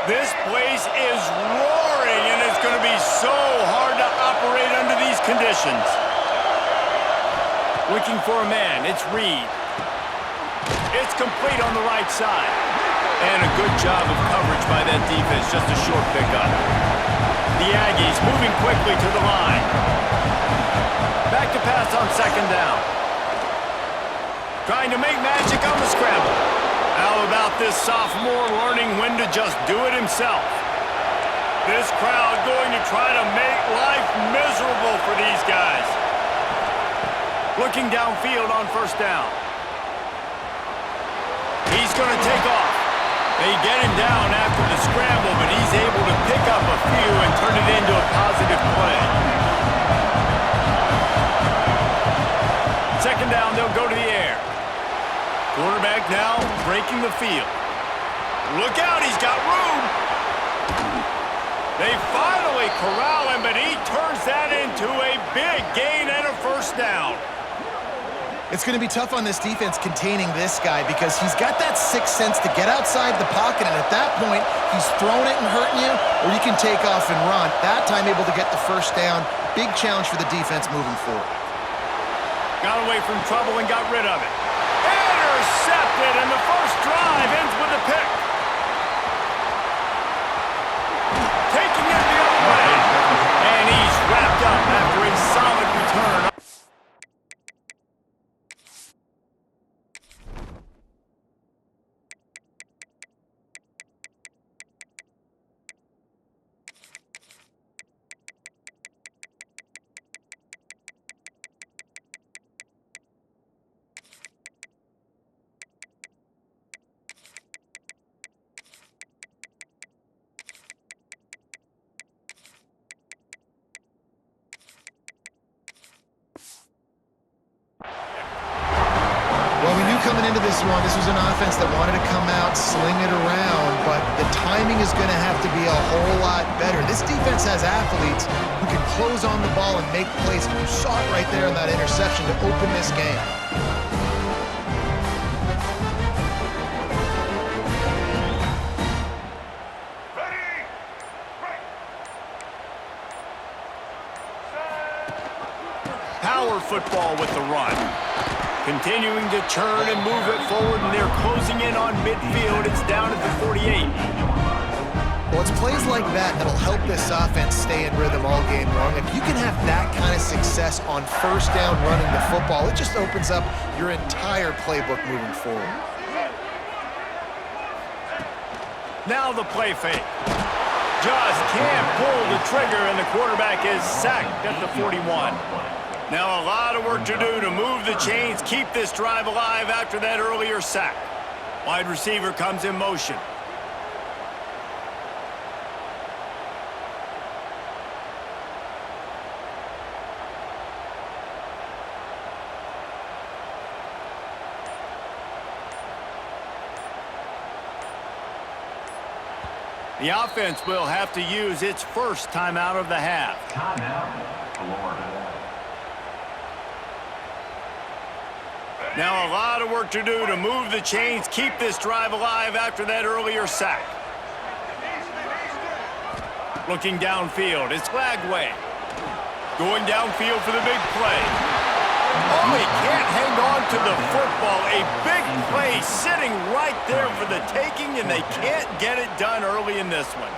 This place is roaring, and it's going to be so hard to operate under these conditions. Looking for a man, it's Reed. It's complete on the right side. And a good job of coverage by that defense, just a short pickup. The Aggies moving quickly to the line. Back to pass on second down. Trying to make magic on the scramble. How about this sophomore learning when to just do it himself? This crowd going to try to make life miserable for these guys. Looking downfield on first down. He's going to take off. They get him down after the scramble, but he's able to pick up a few and turn it into a positive play. Second down, they'll go to the air. Quarterback now breaking the field. Look out, he's got room. They finally corral him, but he turns that into a big gain and a first down. It's going to be tough on this defense containing this guy because he's got that sixth sense to get outside the pocket, and at that point, he's throwing it and hurting you, or you can take off and run. That time able to get the first down. Big challenge for the defense moving forward. Got away from trouble and got rid of it. Intercepted, and the first drive ends with a pick. Taking it the other way. And he's wrapped up after a solid return. Coming into this one, this was an offense that wanted to come out, sling it around, but the timing is going to have to be a whole lot better. This defense has athletes who can close on the ball and make plays. You saw it right there in that interception to open this game. Power football with the run. Continuing to turn and move it forward, and they're closing in on midfield. It's down at the 48. Well, it's plays like that that'll help this offense stay in rhythm all game long. If you can have that kind of success on first down running the football, it just opens up your entire playbook moving forward. Now the play fake. Just can't pull the trigger, and the quarterback is sacked at the 41. Now a lot of work to do to move the chains, keep this drive alive after that earlier sack. Wide receiver comes in motion. The offense will have to use its first timeout of the half. Timeout, Florida. Now a lot of work to do to move the chains, keep this drive alive after that earlier sack. Looking downfield, it's Lagway. Going downfield for the big play. Oh, he can't hang on to the football. A big play sitting right there for the taking, and they can't get it done early in this one.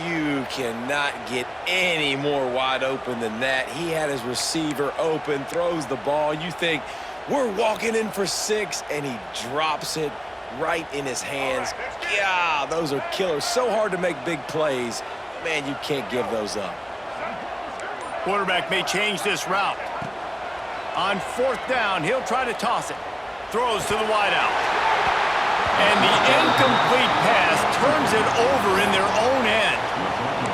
You cannot get any more wide open than that. He had his receiver open, throws the ball. You think, we're walking in for 6, and he drops it right in his hands. Yeah, those are killers. So hard to make big plays. Man, you can't give those up. Quarterback may change this route. On fourth down, he'll try to toss it. Throws to the wideout. And the incomplete pass turns it over in their own end.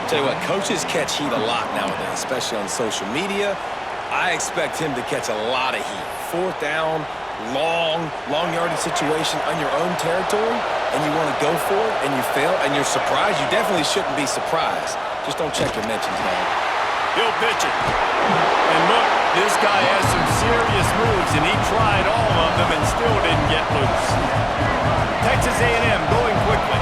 Tell you what, coaches catch heat a lot nowadays, especially on social media. I expect him to catch a lot of heat. Fourth down, long yardage situation on your own territory, and you want to go for it, and you fail, and you're surprised. You definitely shouldn't be surprised. Just don't check your mentions, man. He'll pitch it. And look, this guy has some serious moves, and he tried all of them and still didn't get loose. Texas A&M going quickly.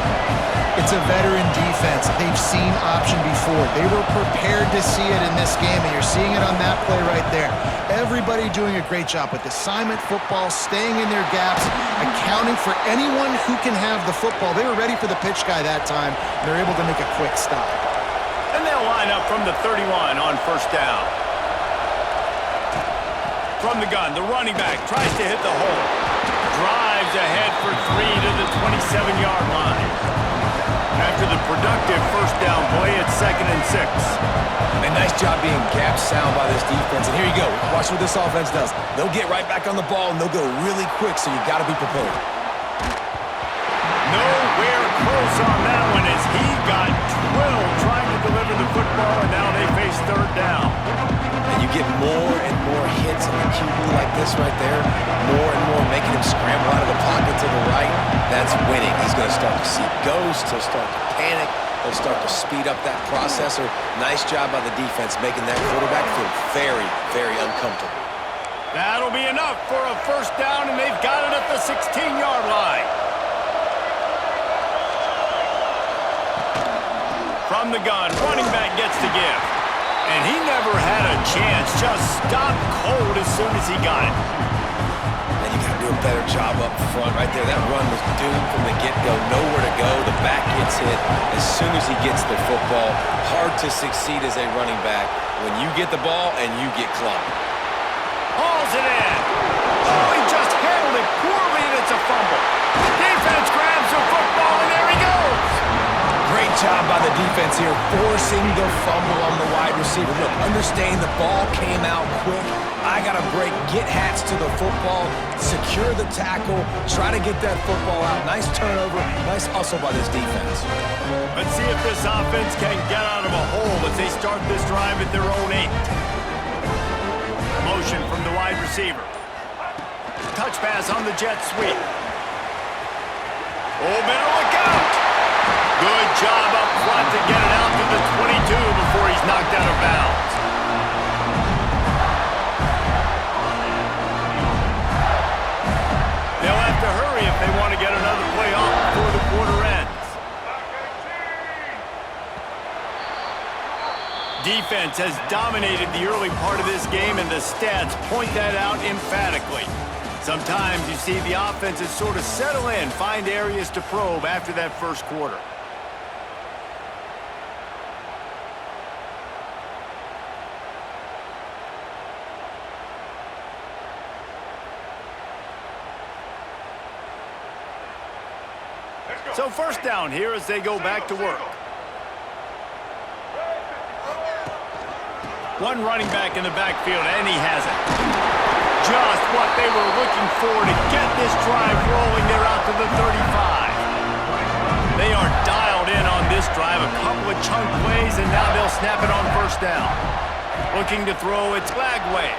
It's a veteran defense, they've seen option before. They were prepared to see it in this game, and you're seeing it on that play right there. Everybody doing a great job with assignment football, staying in their gaps, accounting for anyone who can have the football. They were ready for the pitch guy that time, and they're able to make a quick stop. And they'll line up from the 31 on first down. From the gun, the running back tries to hit the hole. Drives ahead for 3 to the 27-yard line. After the productive first down play, it's 2nd and 6. A nice job being gap sound by this defense. And here you go. Watch what this offense does. They'll get right back on the ball, and they'll go really quick, so you got to be prepared. Nowhere close on that one as he got drilled trying to deliver the football, and now they face third down. And you get more and more hits on the QB like this right there, more and more making him scramble out of the pocket to the right. That's winning. He's going to start to see ghosts. He'll start to panic. He'll start to speed up that processor. Nice job by the defense making that quarterback feel very, very uncomfortable. That'll be enough for a first down, and they've got it at the 16-yard line. From the gun, running back gets to give. And he never had a chance, just stopped cold as soon as he got it. And you got to do a better job up front right there. That run was doomed from the get-go. Nowhere to go. The back gets hit as soon as he gets the football. Hard to succeed as a running back when you get the ball and you get clocked. Hauls it in. Oh, he just handled it poorly, and it's a fumble. Defense grabs the football, and there he goes. Great job by the defense here, forcing the fumble on the wide receiver. Look, understand the ball came out quick. I got to break, get hats to the football, secure the tackle, try to get that football out. Nice turnover, nice hustle by this defense. Let's see if this offense can get out of a hole as they start this drive at their own 8. Motion from the wide receiver. Touch pass on the jet sweep. Oh, better look out. Good job up front to get it out to the 22 before he's knocked out of bounds. They'll have to hurry if they want to get another play off before the quarter ends. Defense has dominated the early part of this game, and the stats point that out emphatically. Sometimes you see the offenses sort of settle in, find areas to probe after that first quarter. So first down here as they go back to work. One running back in the backfield, and he has it. Just what they were looking for to get this drive rolling. They're out to the 35. They are dialed in on this drive. A couple of chunk plays, and now they'll snap it on first down. Looking to throw, it's Lagway.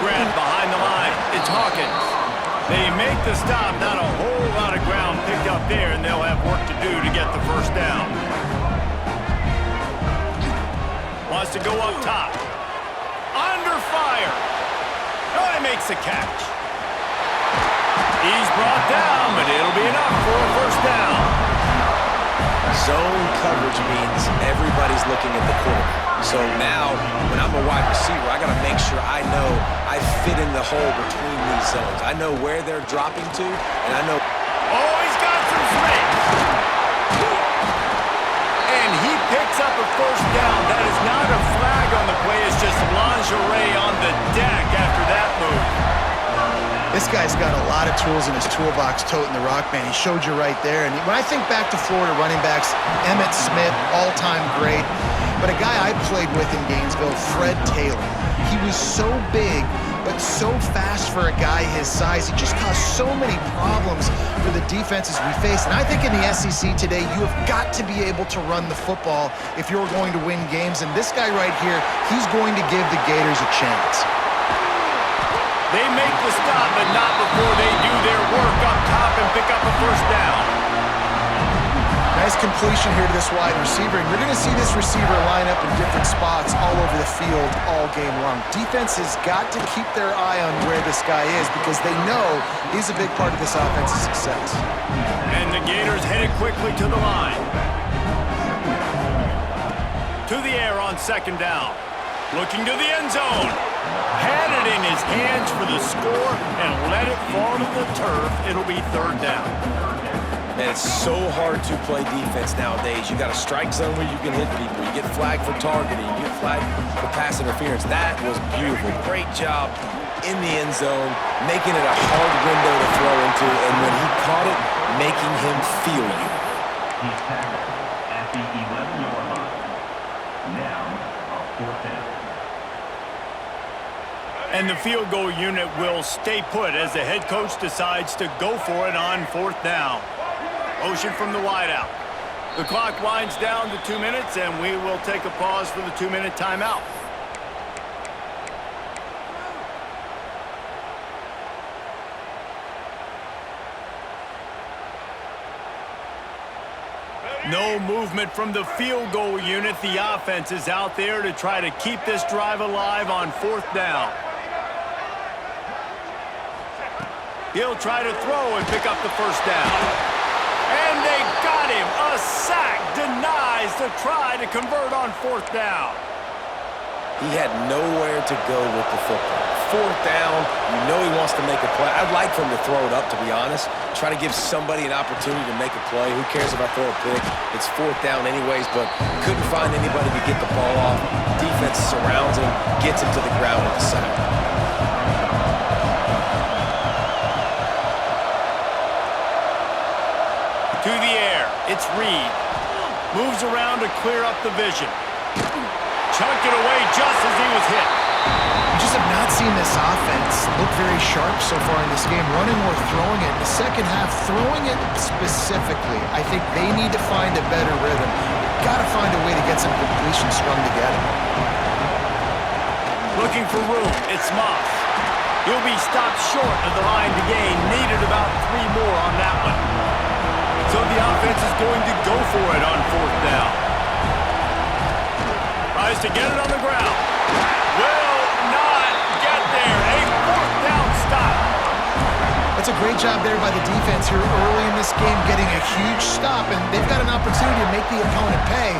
Grab behind the line. It's Hawkins. They make the stop, not a whole lot of ground picked up there, and they'll have work to do to get the first down. Wants to go up top. Under fire. Oh, he makes the catch. He's brought down, but it'll be enough for a first down. Zone coverage means everybody's looking at the quarterback. So now, when I'm a wide receiver, I got to make sure I know I fit in the hole between these zones. I know where they're dropping to, and I know... Oh, he's got some space. And he picks up a first down. That is not a flag on the play. It's just lingerie on the deck after that move. This guy's got a lot of tools in his toolbox toting the rock, man. He showed you right there. And when I think back to Florida running backs, Emmitt Smith, all-time great. But a guy I played with in Gainesville, Fred Taylor. He was so big, but so fast for a guy his size. He just caused so many problems for the defenses we face. And I think in the SEC today, you have got to be able to run the football if you're going to win games. And this guy right here, he's going to give the Gators a chance. They make the stop, but not before they do their work up top and pick up a first down. Nice nice completion here to this wide receiver, and you're going to see this receiver line up in different spots all over the field all game long. Defense has got to keep their eye on where this guy is because they know he's a big part of this offense's success. And the Gators headed quickly to the line. To the air on second down. Looking to the end zone. Had it in his hands for the score and let it fall to the turf. It'll be third down. Man, it's so hard to play defense nowadays. You got a strike zone where you can hit people. You get flagged for targeting. You get flagged for pass interference. That was beautiful. Great job in the end zone, making it a hard window to throw into, and when he caught it, making him feel you. He's tackled at the 11-yard line. Now, a fourth down. And the field goal unit will stay put as the head coach decides to go for it on fourth down. Motion from the wideout. The clock winds down to 2 minutes, and we will take a pause for the 2-minute timeout. No movement from the field goal unit. The offense is out there to try to keep this drive alive on fourth down. He'll try to throw and pick up the first down. And they got him. A sack denies the try to convert on fourth down. He had nowhere to go with the football. Fourth down, you know he wants to make a play. I'd like for him to throw it up, to be honest. Try to give somebody an opportunity to make a play. Who cares if I throw a pick? It's fourth down anyways, but couldn't find anybody to get the ball off. Defense surrounds him, gets him to the ground with the sack. To the air, it's Reed. Moves around to clear up the vision. Chunked it away just as he was hit. We just have not seen this offense look very sharp so far in this game, running or throwing it. In the second half, throwing it specifically, I think they need to find a better rhythm. Got to find a way to get some completion strung together. Looking for room, it's Moss. He'll be stopped short of the line to gain. Needed about 3 more on that one. So the offense is going to go for it on fourth down. Tries to get it on the ground. Will not get there. A fourth down stop. That's a great job there by the defense here early in this game, getting a huge stop, and they've got an opportunity to make the opponent pay.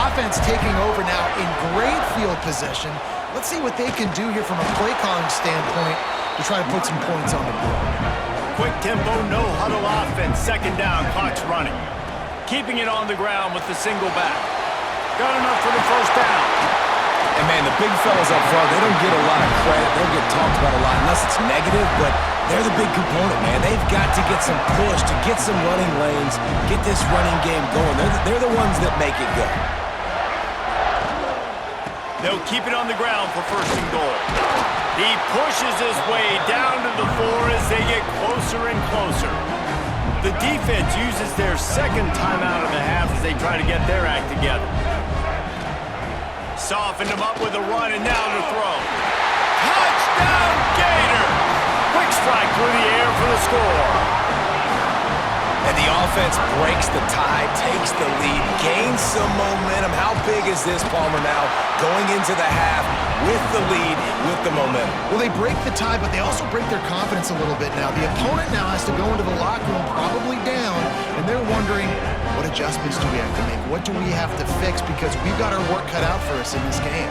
Offense taking over now in great field possession. Let's see what they can do here from a play calling standpoint to try to put some points on the board. Quick tempo, no huddle offense. Second down, clock's running. Keeping it on the ground with the single back. Got enough for the first down. And man, the big fellas up front, they don't get a lot of credit. They don't get talked about a lot unless it's negative, but they're the big component, man. They've got to get some push, to get some running lanes, get this running game going. They're the ones that make it go. They'll keep it on the ground for first and goal. He pushes his way down to the 4 as they get closer and closer. The defense uses their second timeout of the half as they try to get their act together. Softened him up with a run and now to throw. Touchdown Gators! Quick strike through the air for the score. And the offense breaks the tie, takes the lead, gains some momentum. How big is this, Palmer, now going into the half with the lead, with the momentum? Well, they break the tie, but they also break their confidence a little bit now. The opponent now has to go into the locker room probably down, and they're wondering, what adjustments do we have to make? What do we have to fix? Because we've got our work cut out for us in this game.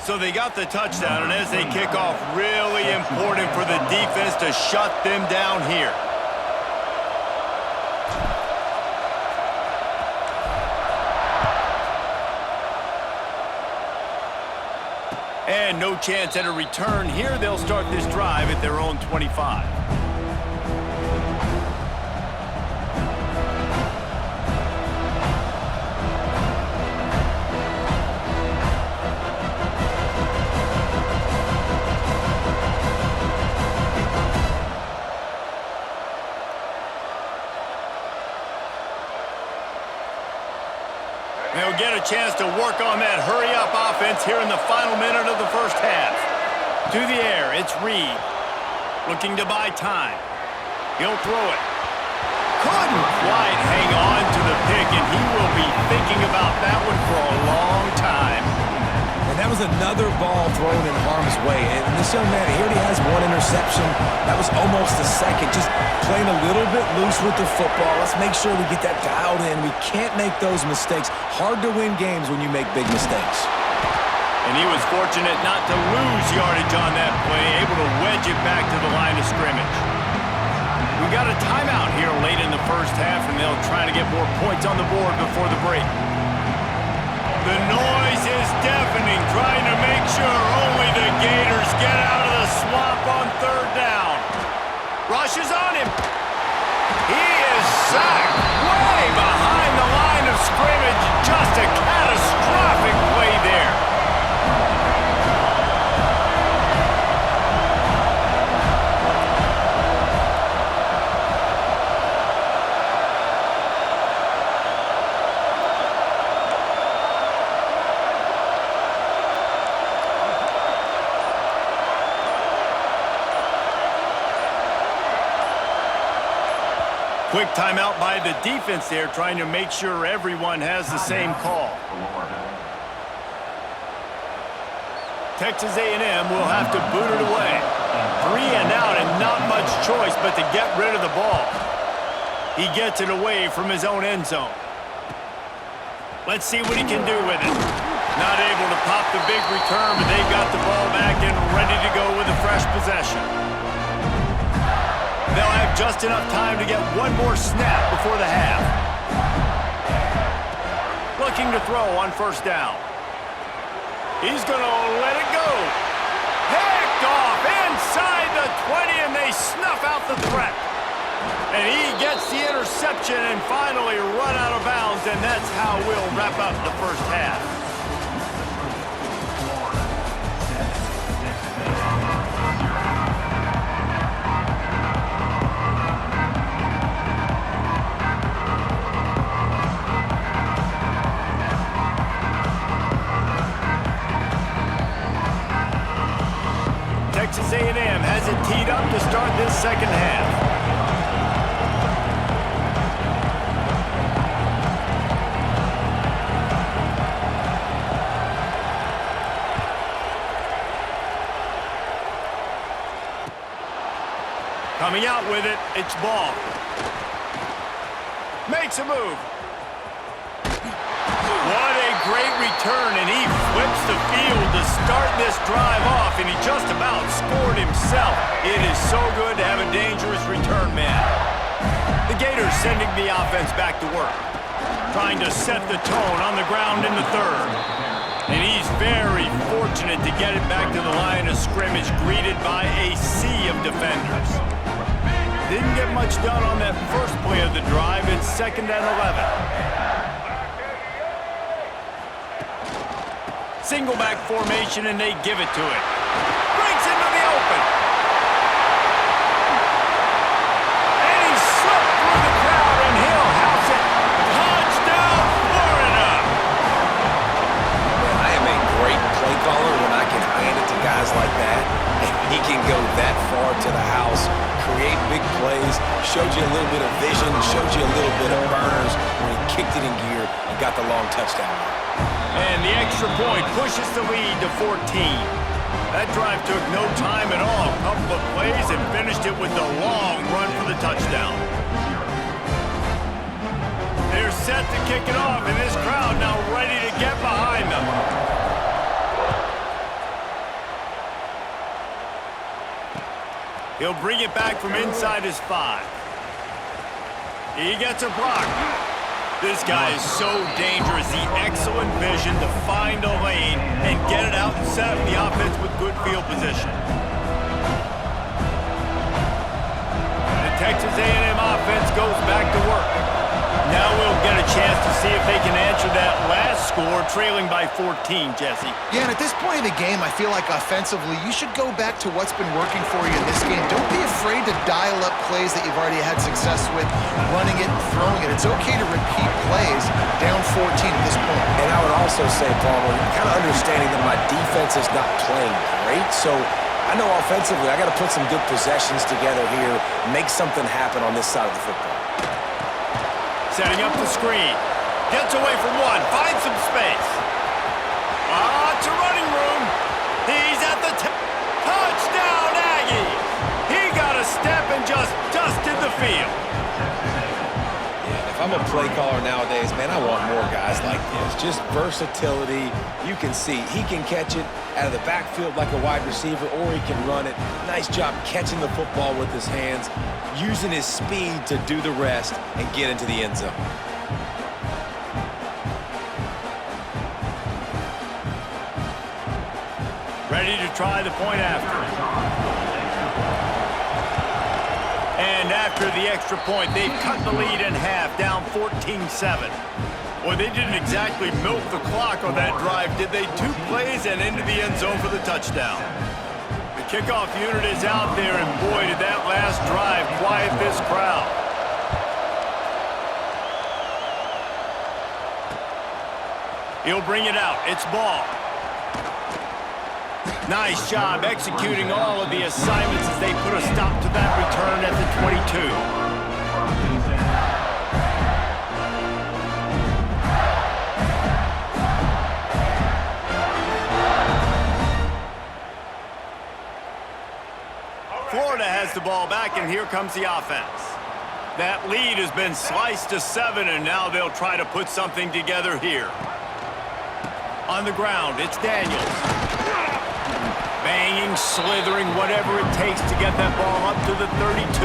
So they got the touchdown, and as they kick off, really important for the defense to shut them down here. And no chance at a return here. They'll start this drive at their own 25. They'll get a chance to work on that hurry-up offense here in the final minute of the first half. To the air, it's Reed. Looking to buy time. He'll throw it. Couldn't quite hang on to the pick, and he will be thinking about that one for a long time. And that was another ball thrown in harm's way. And this young man, he already has one interception. That was almost a second. Just playing a little bit loose with the football. Let's make sure we get that dialed in. We can't make those mistakes. Hard to win games when you make big mistakes. And he was fortunate not to lose yardage on that play, able to wedge it back to the line of scrimmage. We got a timeout here late in the first half, and they'll try to get more points on the board before the break. The noise is deafening, trying to make sure only the Gators get out of the swamp on third down. Rushes on him. He is sacked way behind the line of scrimmage. Just a catastrophic play there. Quick timeout by the defense there, trying to make sure everyone has the same call. Texas A&M will have to boot it away. 3 and out and not much choice but to get rid of the ball. He gets it away from his own end zone. Let's see what he can do with it. Not able to pop the big return, but they've got the ball back and ready to go with a fresh possession. They'll have just enough time to get one more snap before the half. Looking to throw on first down. He's going to let it go. Picked off inside the 20, and they snuff out the threat. And he gets the interception and finally run out of bounds, and that's how we'll wrap up the first half. Texas A&M has it teed up to start this second half. Coming out with it, it's Ball. Makes a move. What a great return, and he flips the field to start this drive off, and he just about scored himself. It is so good to have a dangerous return man. The Gators sending the offense back to work, trying to set the tone on the ground in the third. And he's very fortunate to get it back to the line of scrimmage, greeted by a sea of defenders. Didn't get much done on that first play of the drive. It's 2nd and 11. Single back formation, and they give it to it. Breaks into the open. And he slipped through the crowd, and he'll house it. Touchdown, Florida! Man, I am a great play caller when I can hand it to guys like that. And he can go that far to the house, create big plays, showed you a little bit of vision, showed you a little bit of burners when he kicked it in gear and got the long touchdown. And the extra point pushes the lead to 14. That drive took no time at all. A couple of plays and finished it with a long run for the touchdown. They're set to kick it off, and this crowd now ready to get behind them. He'll bring it back from inside his 5. He gets a block. This guy is so dangerous. The excellent vision to find a lane and get it out and set up the offense with good field position. The Texas A&M offense goes back to work. Now we'll get a chance to see if they can answer that last score, trailing by 14, Jesse. Yeah, and at this point in the game, I feel like offensively, you should go back to what's been working for you in this game. Don't be afraid to dial up plays that you've already had success with, running it and throwing it. It's okay to repeat plays down 14 at this point. And I would also say, Palmer, kind of understanding that my defense is not playing great, so I know offensively I got to put some good possessions together here, make something happen on this side of the football. Setting up the screen. Gets away from one. Finds some space. It's a running room. He's at the touchdown, Aggies. He got a step and just dusted the field. If I'm a play caller nowadays, man, I want more guys like this. Just versatility. You can see he can catch it out of the backfield like a wide receiver, or he can run it. Nice job catching the football with his hands, using his speed to do the rest and get into the end zone. Ready to try the point after. And after the extra point, they've cut the lead in half, down 14-7. Well, they didn't exactly milk the clock on that drive, did they? 2 plays and into the end zone for the touchdown. The kickoff unit is out there, and boy, did that last drive quiet this crowd. He'll bring it out. It's ball. Nice job executing all of the assignments as they put a stop to that return at the 22. Florida has the ball back, and here comes the offense. That lead has been sliced to 7, and now they'll try to put something together here. On the ground, it's Daniels. Banging, slithering, whatever it takes to get that ball up to the 32.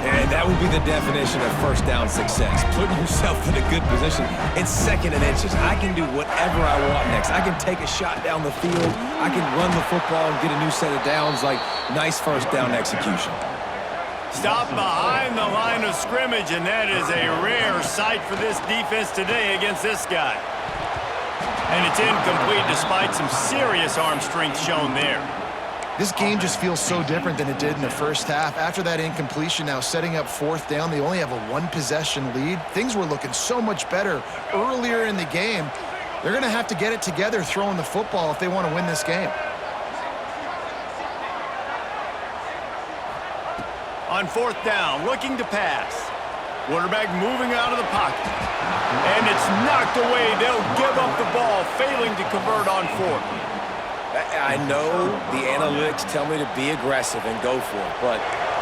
And that would be the definition of first down success. Putting yourself in a good position. It's 2nd and inches. I can do whatever I want next. I can take a shot down the field. I can run the football and get a new set of downs. Like, nice first down execution. Stop behind the line of scrimmage, and that is a rare sight for this defense today against this guy. And it's incomplete despite some serious arm strength shown there. This game just feels so different than it did in the first half. After that incompletion, now setting up 4th down, they only have a 1-possession lead. Things were looking so much better earlier in the game. They're going to have to get it together throwing the football if they want to win this game. On 4th down, looking to pass. Quarterback moving out of the pocket. And it's knocked away. They'll give up the ball, failing to convert on 4th. I know the analytics tell me to be aggressive and go for it, but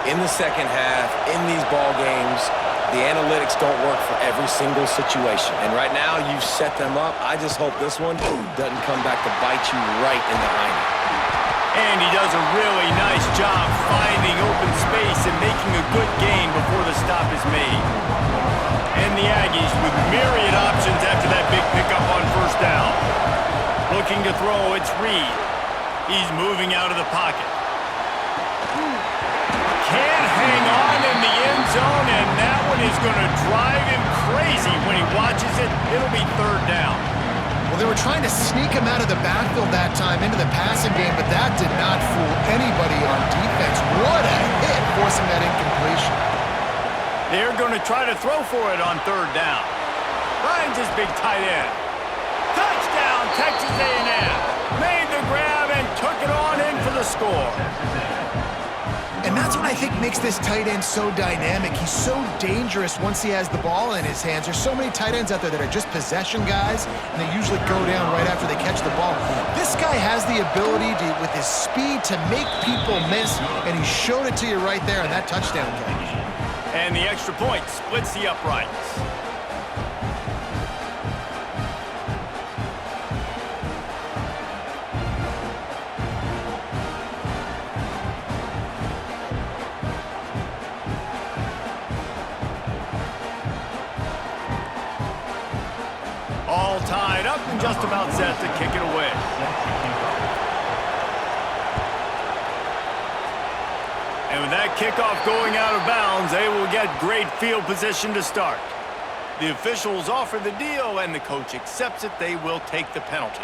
in the second half, in these ball games, the analytics don't work for every single situation. And right now, you've set them up. I just hope this one doesn't come back to bite you right in the hiney. And he does a really nice job finding open space and making a good gain before the stop is made. And the Aggies with myriad options after that big pickup on 1st down. Looking to throw, it's Reed. He's moving out of the pocket. Can't hang on in the end zone, and that one is going to drive him crazy when he watches it. It'll be 3rd down. Well, they were trying to sneak him out of the backfield that time into the passing game, but that did not fool anybody on defense. What a hit, forcing that incompletion. They're going to try to throw for it on 3rd down. Finds his big tight end. Touchdown, Texas A&M. Made the grab and took it on in for the score. And that's what I think makes this tight end so dynamic. He's so dangerous once he has the ball in his hands. There's so many tight ends out there that are just possession guys, and they usually go down right after they catch the ball. This guy has the ability to, with his speed, to make people miss, and he showed it to you right there on that touchdown catch. And the extra point splits the uprights. All tied up and just about set to kick it away. And with that kickoff going out of bounds, they will get great field position to start. The officials offer the deal, and the coach accepts it. They will take the penalty.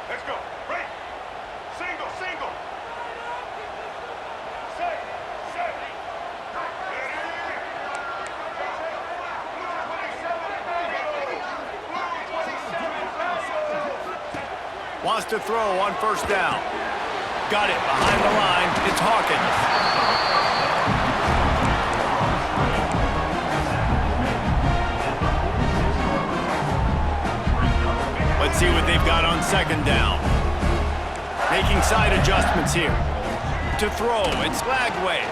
Let's go. Right. Single. Wants to throw on first down. Got it behind the line. It's Hawkins. Let's see what they've got on second down. Making side adjustments here. To throw, it's Lagway.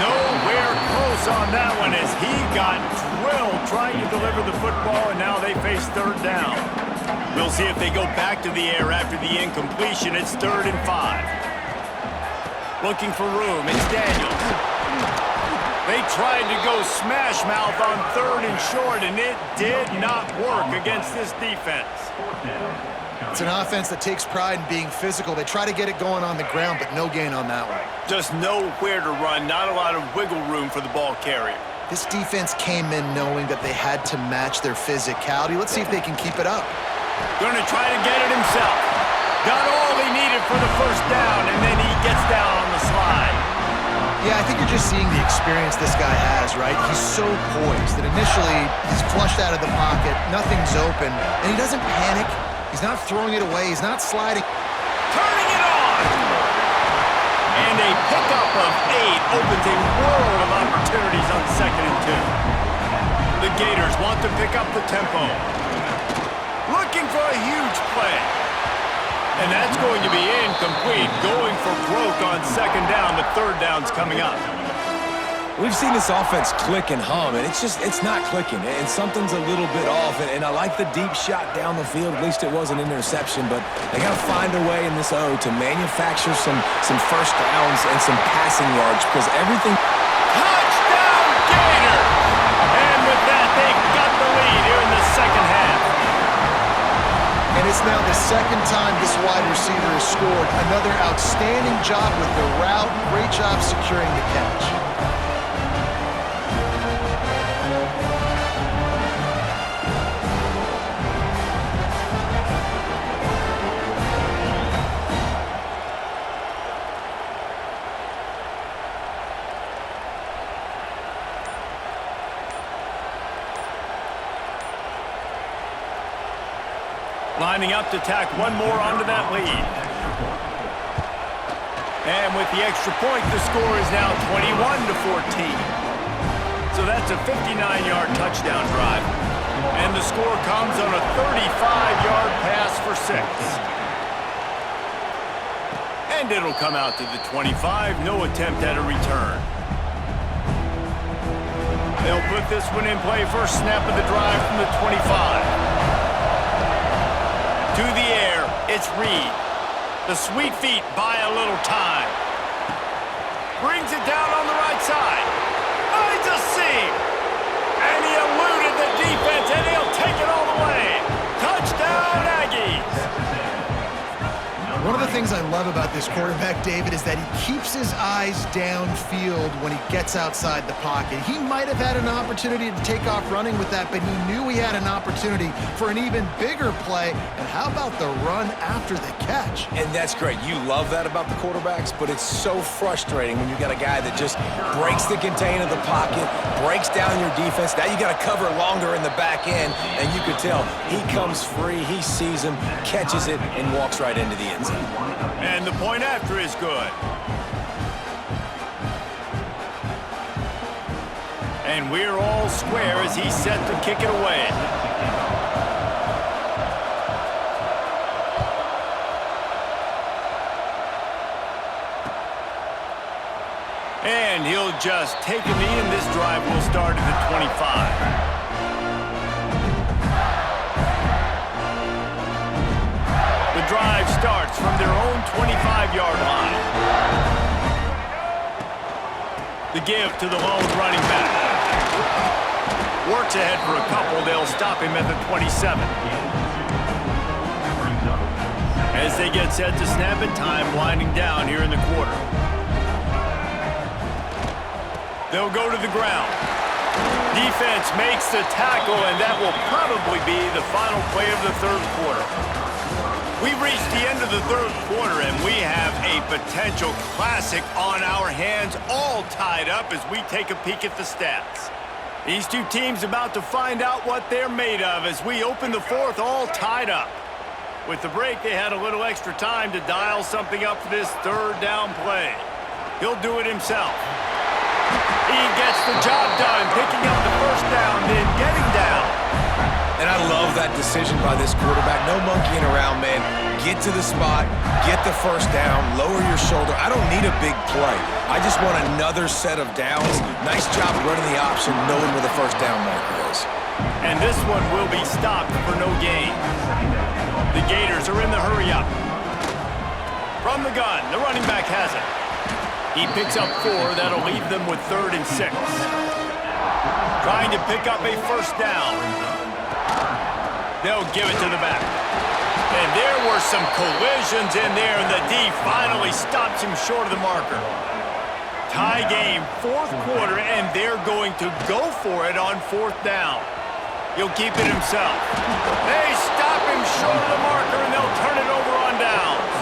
Nowhere close on that one as he got drilled trying to deliver the football, and now they face third down. We'll see if they go back to the air after the incompletion. It's 3rd and 5. Looking for room, it's Daniels. They tried to go smash mouth on 3rd and short, and it did not work against this defense. It's an offense that takes pride in being physical. They try to get it going on the ground, but no gain on that one. Just nowhere to run, not a lot of wiggle room for the ball carrier. This defense came in knowing that they had to match their physicality. Let's see if they can keep it up. Going to try to get it himself. Got all he needed for the first down, and then he gets down on the slide. Yeah, I think you're just seeing the experience this guy has, right? He's so poised that initially he's flushed out of the pocket, nothing's open, and he doesn't panic. He's not throwing it away. He's not sliding. Turning it on! And a pickup of 8 opens a world of opportunities on 2nd and 2. The Gators want to pick up the tempo. Looking for a huge play. And that's going to be incomplete. Going for broke on 2nd down. The 3rd down's coming up. We've seen this offense click and hum, and it's not clicking, and something's a little bit off. And I like the deep shot down the field. At least it was an interception, but they got to find a way in this O to manufacture some first downs and some passing yards because everything. Touchdown, Gators! And with that, they've got the lead here in the second half. And it's now the 2nd time this wide receiver has scored. Another outstanding job with the route. Great job securing the catch. Lining up to tack one more onto that lead. And with the extra point, the score is now 21-14. So that's a 59-yard touchdown drive. And the score comes on a 35-yard pass for 6. And it'll come out to the 25. No attempt at a return. They'll put this one in play. First snap of the drive from the 25. To the air, it's Reed. The sweet feet buy a little time. Brings it down on the right side. Finds a seam. And he eluded the defense, and he'll take it all the way. Touchdown, Aggies. One of the things I love about this quarterback, David, is that he keeps his eyes downfield when he gets outside the pocket. He might have had an opportunity to take off running with that, but he knew he had an opportunity for an even bigger play. And how about the run after the catch? And that's great. You love that about the quarterbacks, but it's so frustrating when you got a guy that just breaks the contain of the pocket, breaks down your defense. Now you got to cover longer in the back end, and you could tell he comes free, he sees him, catches it, and walks right into the end zone. And the point after is good. And we're all square as he's set to kick it away. And he'll just take a knee, and this drive will start at the 25. The drive starts from their own 25-yard line. The give to the lone running back. Works ahead for a couple. They'll stop him at the 27. As they get set to snap it, time winding down here in the quarter. They'll go to the ground. Defense makes the tackle, and that will probably be the final play of the third quarter. We've reached the end of the third quarter, and we have a potential classic on our hands, all tied up as we take a peek at the stats. These two teams about to find out what they're made of as we open the fourth, all tied up. With the break, they had a little extra time to dial something up for this third down play. He'll do it himself. He gets the job done, picking up the first down, then getting down. And I love that decision by this quarterback. No monkeying around, man. Get to the spot, get the first down, lower your shoulder. I don't need a big play. I just want another set of downs. Nice job running the option, knowing where the first down marker is. And this one will be stopped for no gain. The Gators are in the hurry-up. From the gun, the running back has it. He picks up 4. That'll leave them with 3rd and 6. Trying to pick up a first down. They'll give it to the back. And there were some collisions in there, and the D finally stops him short of the marker. Tie game, 4th quarter, and they're going to go for it on 4th down. He'll keep it himself. They stop him short of the marker, and they'll turn it over on downs.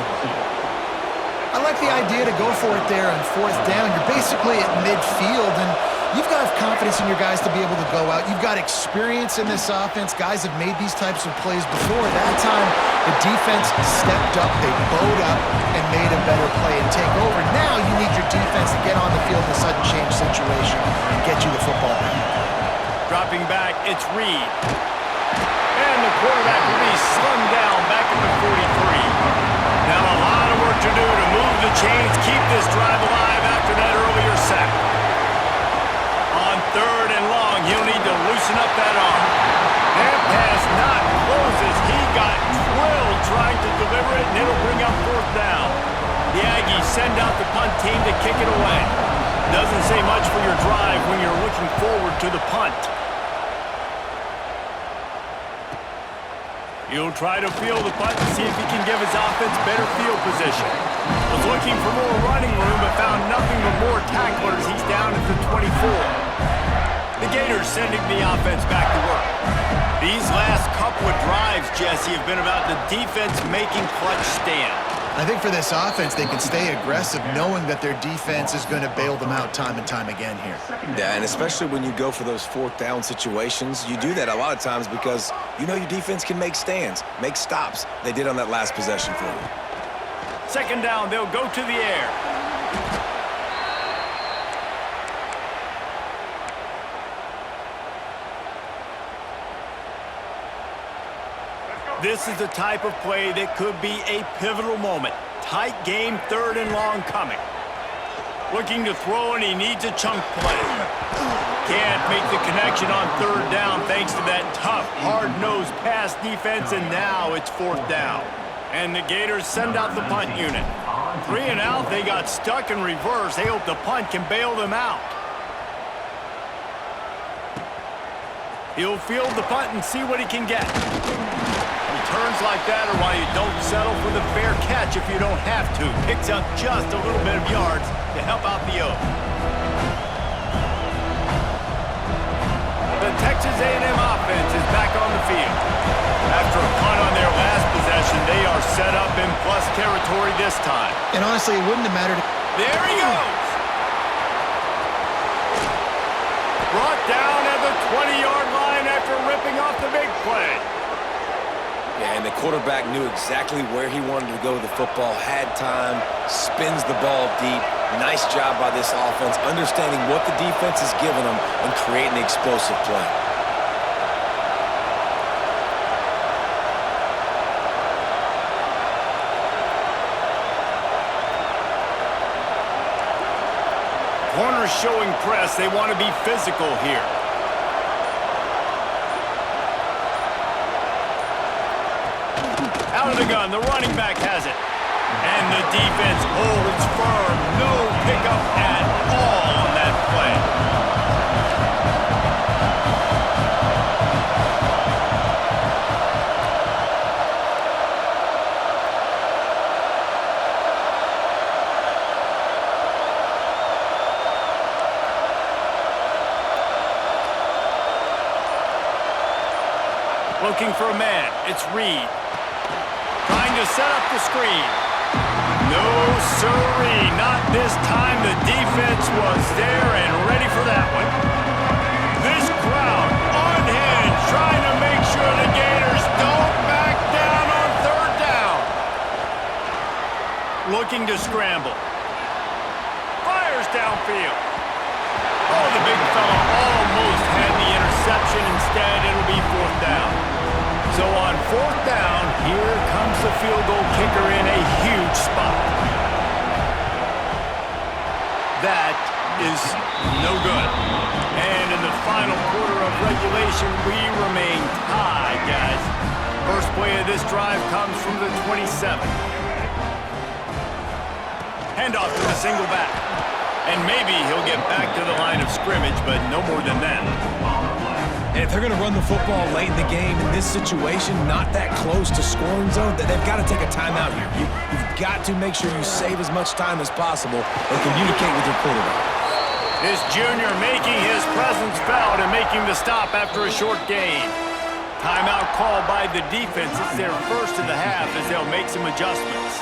I like the idea to go for it there on 4th down. You're basically at midfield, and you've got to have confidence in your guys to be able to go out. You've got experience in this offense. Guys have made these types of plays before. That time, the defense stepped up, they bowed up, and made a better play and take over. Now you need your defense to get on the field in a sudden change situation and get you the football back. Dropping back, it's Reed. And the quarterback will be slung down back at the 43. Now a lot of work to do to move the chains, keep this drive alive after that earlier sack. On 3rd and long, he'll need to loosen up that arm. That pass not closes. He got drilled trying to deliver it, and it'll bring up 4th down. The Aggies send out the punt team to kick it away. Doesn't say much for your drive when you're looking forward to the punt. He'll try to field the punt and see if he can give his offense better field position. Was looking for more running room, but found nothing but more tacklers. He's down at the 24. The Gators sending the offense back to work. These last couple of drives, Jesse, have been about the defense making clutch stand. I think for this offense, they can stay aggressive knowing that their defense is going to bail them out time and time again here. Yeah, and especially when you go for those 4th down situations, you do that a lot of times because you know your defense can make stands, make stops. They did on that last possession for you. 2nd down, they'll go to the air. This is the type of play that could be a pivotal moment. Tight game, 3rd and long coming. Looking to throw, and he needs a chunk play. Can't make the connection on 3rd down thanks to that tough, hard-nosed pass defense, and now it's 4th down. And the Gators send out the punt unit. 3 and out, they got stuck in reverse. They hope the punt can bail them out. He'll field the punt and see what he can get. Returns like that are why you don't settle for the fair catch if you don't have to. Picks up just a little bit of yards to help out the Oak. The Texas A&M offense is back on the field. After a punt on their last possession, they are set up in plus territory this time. And honestly, it wouldn't have mattered. There he goes! Brought down at the 20-yard line after ripping off the big play. Yeah, and the quarterback knew exactly where he wanted to go with the football, had time, spins the ball deep. Nice job by this offense, understanding what the defense is giving them and creating the explosive play. Corners showing press. They want to be physical here. Out of the gun, the running back has it. And the defense holds firm. No pickup at all on that play. Looking for a man. It's Reed. Trying to set up the screen. No, sirree, not this time. The defense was there and ready for that one. This crowd unhinged, trying to make sure the Gators don't back down on 3rd Looking to scramble. Fires downfield. Oh, the big fella almost had the interception. Instead, it'll be 4th down. So on 4th down, here comes the field goal kicker in a huge spot. That is no good. And in the final quarter of regulation, we remain tied, guys. First play of this drive comes from the 27. Handoff to the single back. And maybe he'll get back to the line of scrimmage, but no more than that. And if they're going to run the football late in the game in this situation, not that close to scoring zone, they've got to take a timeout here. You've got to make sure you save as much time as possible and communicate with your quarterback. This junior making his presence felt and making the stop after a short gain. Timeout called by the defense. It's their first of the half as they'll make some adjustments.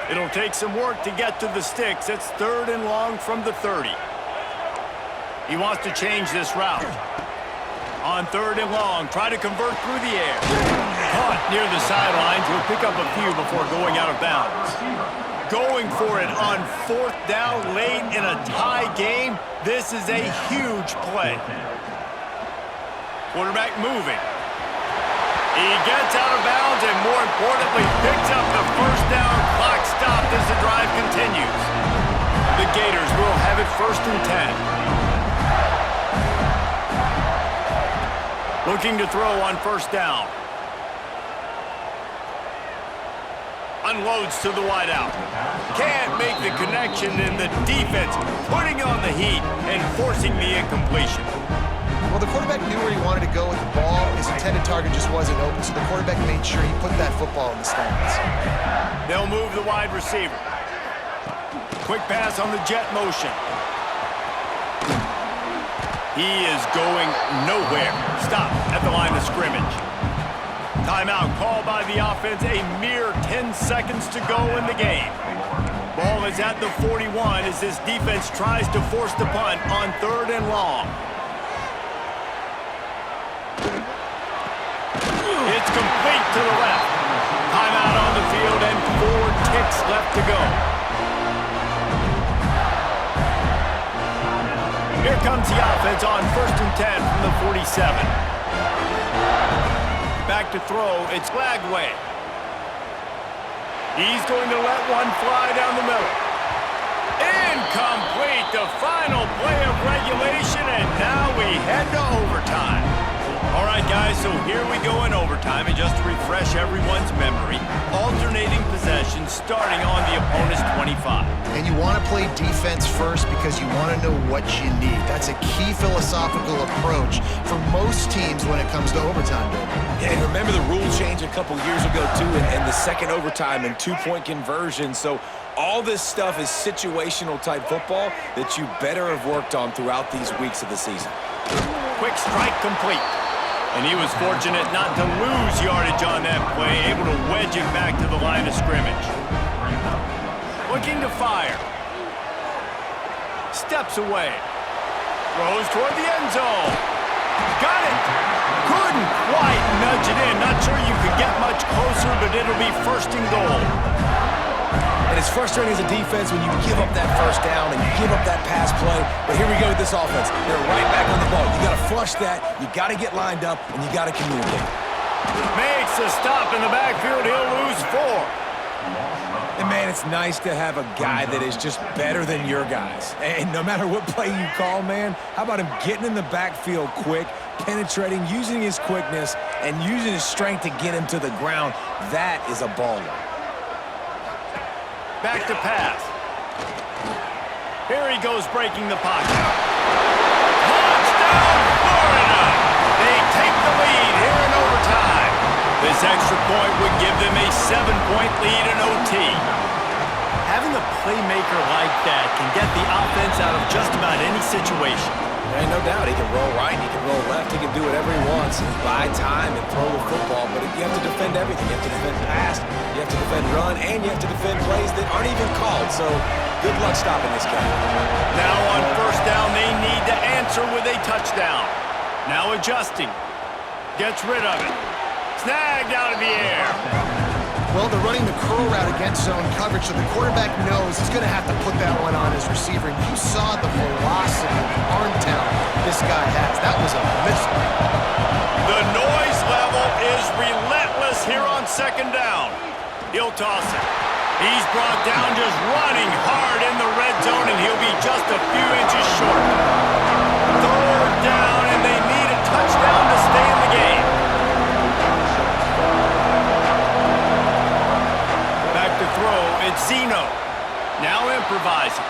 It'll take some work to get to the sticks. It's 3rd and long from the 30. He wants to change this route. On 3rd and long, try to convert through the air. Caught near the sidelines. He'll pick up a few before going out of bounds. Going for it on 4th down late in a tie game. This is a huge play. Quarterback moving. He gets out of bounds and, more importantly, picks up the 1st down. Clock stopped as the drive continues. The Gators will have it 1st and 10. Looking to throw on 1st down. Unloads to the wideout. Can't make the connection, and the defense putting on the heat and forcing the incompletion. Well, the quarterback knew where he wanted to go with the ball. His intended target just wasn't open, so the quarterback made sure he put that football in the stands. They'll move the wide receiver. Quick pass on the jet motion. He is going nowhere. Stop at the line of scrimmage. Timeout called by the offense. A mere 10 seconds to go in the game. Ball is at the 41 as this defense tries to force the punt on 3rd and long. It's complete to the left. Timeout on the field and 4 ticks left to go. Here comes the offense on 1st and 10 from the 47. Back to throw. It's Lagway. He's going to let one fly down the middle. Incomplete. The final play of regulation, and now we head to overtime. All right, guys, so here we go in overtime, and just to refresh everyone's memory, alternating possession starting on the opponent's 25. And you want to play defense first because you want to know what you need. That's a key philosophical approach for most teams when it comes to overtime. Yeah, and remember the rule change a couple years ago, too, and the second overtime and 2-point conversion. So all this stuff is situational type football that you better have worked on throughout these weeks of the season. Quick strike complete. And he was fortunate not to lose yardage on that play, able to wedge it back to the line of scrimmage. Looking to fire. Steps away. Throws toward the end zone. Got it. Couldn't quite nudge it in. Not sure you could get much closer, but it'll be 1st and goal. And it's frustrating as a defense when you give up that 1st down and you give up that pass play. But here we go with this offense. They're right back on the ball. You got to flush that. You got to get lined up, and you got to communicate. Makes a stop in the backfield. He'll lose 4. And, man, it's nice to have a guy that is just better than your guys. And no matter what play you call, man, how about him getting in the backfield quick, penetrating, using his quickness, and using his strength to get him to the ground? That is a baller. Back to pass. Here he goes breaking the pocket. Touchdown, Florida! They take the lead here in overtime. This extra point would give them a 7-point lead in OT. Having a playmaker like that can get the offense out of just about any situation. There ain't no doubt. He can roll right, he can roll left, he can do whatever he wants and buy time and throw the football, but you have to defend everything. You have to defend pass, you have to defend run, and you have to defend plays that aren't even called. So good luck stopping this guy. Now on 1st down, they need to answer with a touchdown. Now adjusting. Gets rid of it. Snagged out of the air. Well, they're running the curl route against zone coverage, so the quarterback knows he's going to have to put that one on his receiver. And you saw the velocity, the arm talent this guy has. That was a missile. The noise level is relentless here on second down. He'll toss it. He's brought down just running hard in the red zone, and he'll be just a few inches short. Third down, and they need a touchdown to stay in the game. Back to throw, it's Zeno. Now improvising.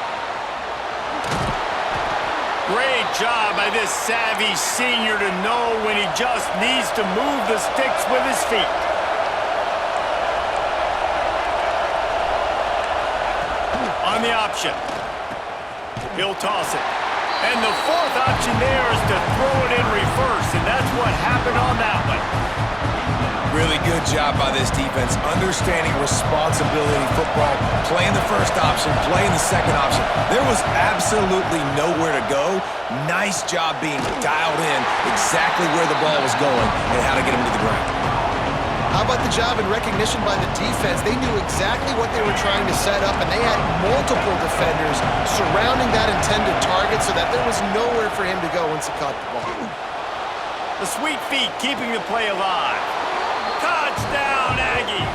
Great job by this savvy senior to know when he just needs to move the sticks with his feet. On the option. He'll toss it. And the fourth option there is to throw it in reverse, and that's what happened on that one. Really good job by this defense, understanding responsibility football, playing the first option, playing the second option. There was absolutely nowhere to go. Nice job being dialed in exactly where the ball was going and how to get him to the ground. How about the job and recognition by the defense? They knew exactly what they were trying to set up, and they had multiple defenders surrounding that intended target so that there was nowhere for him to go once he caught the ball. The sweet feet keeping the play alive. Touchdown, Aggies.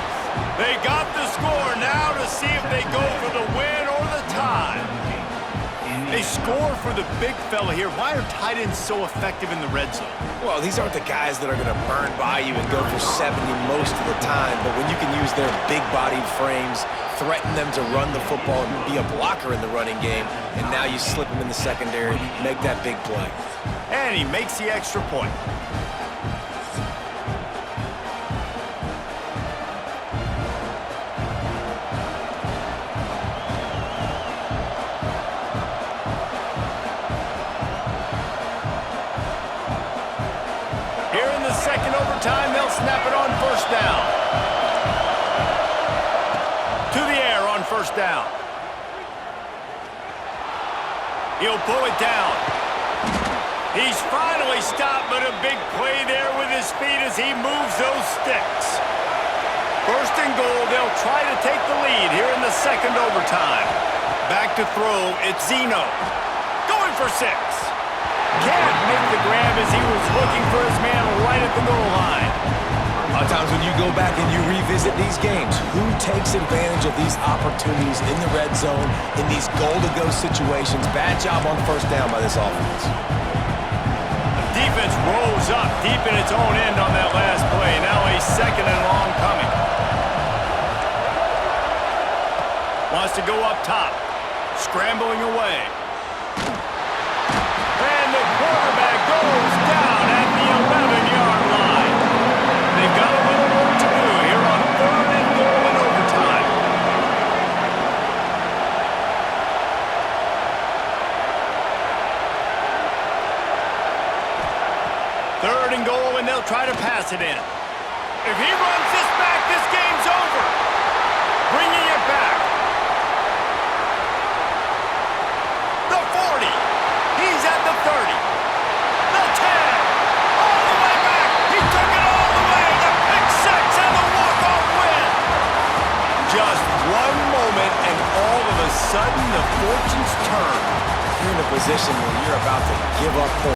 They got the score now to see if they go for the win or the tie. They score for the big fella here. Why are tight ends so effective in the red zone? Well, these aren't the guys that are going to burn by you and go for 70 most of the time, but when you can use their big-bodied frames, threaten them to run the football and be a blocker in the running game, and now you slip them in the secondary, make that big play. And he makes the extra point. Second overtime, they'll snap it on first down. To the air on first down. He'll pull it down. He's finally stopped, but a big play there with his feet as he moves those sticks. First and goal, they'll try to take the lead here in the second overtime. Back to throw, it's Zeno. Going for 6. Can't make the grab as he was looking for his man right at the goal line. A lot of times when you go back and you revisit these games, who takes advantage of these opportunities in the red zone, in these goal-to-go situations? Bad job on first down by this offense. The defense rose up deep in its own end on that last play. Now a second and long coming. Wants to go up top. Scrambling away. And the quarterback goes down at the 11-yard line. They've got a little work to do here on third and goal in overtime. Third and goal, and they'll try to pass it in. If he runs this back, this game's over. Bringing it back. The 40. He's at the 30. The 10. All the way back. He took it all the way. The pick six and the walk-off win. Just one moment, and all of a sudden, the fortunes turn. You're in a position where you're about to give up points.